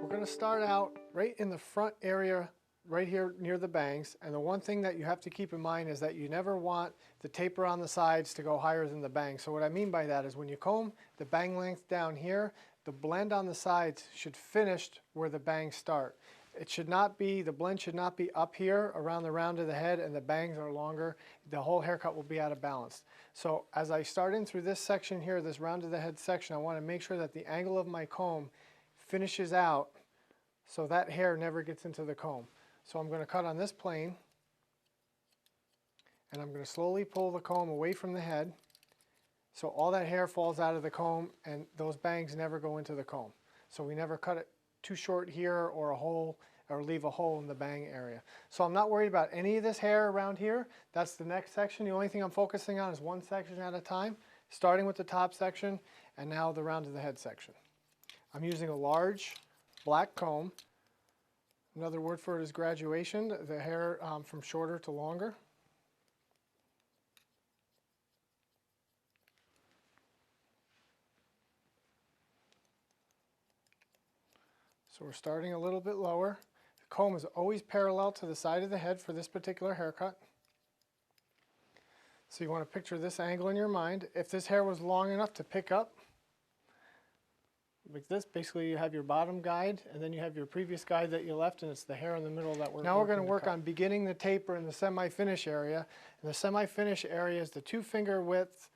We're going to start out right in the front area right here near the bangs, and the one thing that you have to keep in mind is that you never want the taper on the sides to go higher than the bang. So what I mean by that is when you comb the bang length down here, the blend on the sides should finish where the bangs start. It should not be, the blend should not be up here around the round of the head and the bangs are longer. The whole haircut will be out of balance. So as I start in through this section here, this round of the head section, I want to make sure that the angle of my comb finishes out so that hair never gets into the comb. So I'm going to cut on this plane, and I'm going to slowly pull the comb away from the head so all that hair falls out of the comb and those bangs never go into the comb. So we never cut it too short here or a hole or leave a hole in the bang area. So I'm not worried about any of this hair around here. That's the next section. The only thing I'm focusing on is one section at a time, starting with the top section and now the round of the head section. I'm using a large black comb. Another word for it is graduation, the hair from shorter to longer. So we're starting a little bit lower. The comb is always parallel to the side of the head for this particular haircut. So you want to picture this angle in your mind. If this hair was long enough to pick up, like this, basically you have your bottom guide and then you have your previous guide that you left, and it's the hair in the middle that we're Now we're going to work on beginning the taper in the semi-finish area. And the semi-finish area is the 2 finger width,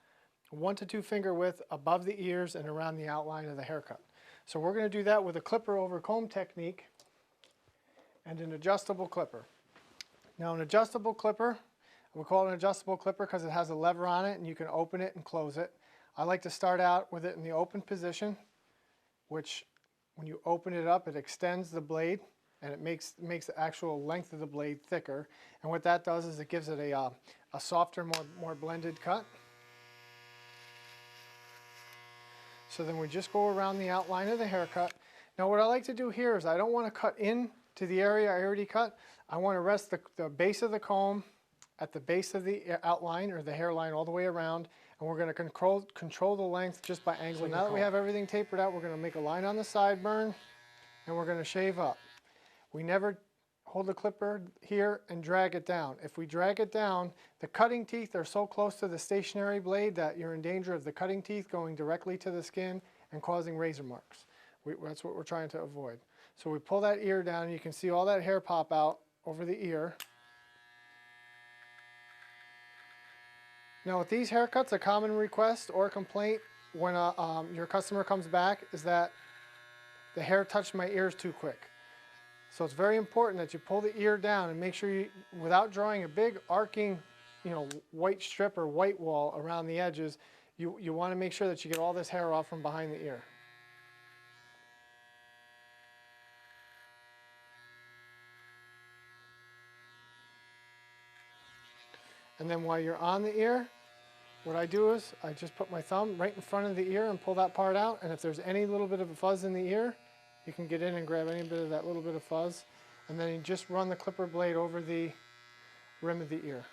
1 to 2 finger width above the ears and around the outline of the haircut. So we're going to do that with a clipper over comb technique and an adjustable clipper. Now an adjustable clipper, we call it an adjustable clipper because it has a lever on it and you can open it and close it. I like to start out with it in the open position, which when you open it up, it extends the blade and it makes the actual length of the blade thicker. And what that does is it gives it a softer, more blended cut. So then we just go around the outline of the haircut. Now what I like to do here is I don't want to cut in to the area I already cut. I want to rest the base of the comb at the base of the outline or the hairline all the way around, and we're going to control the length just by angling. So now that we have everything tapered out, we're going to make a line on the sideburn and we're going to shave up. We never hold the clipper here and drag it down. If we drag it down, the cutting teeth are so close to the stationary blade that you're in danger of the cutting teeth going directly to the skin and causing razor marks. That's what we're trying to avoid. So we pull that ear down and you can see all that hair pop out over the ear. Now with these haircuts, a common request or complaint when your customer comes back is that the hair touched my ears too quick. So it's very important that you pull the ear down and make sure you, without drawing a big arcing, white strip or white wall around the edges, you want to make sure that you get all this hair off from behind the ear. And then while you're on the ear, what I do is I just put my thumb right in front of the ear and pull that part out, and if there's any little bit of a fuzz in the ear, you can get in and grab any bit of that little bit of fuzz, and then you just run the clipper blade over the rim of the ear.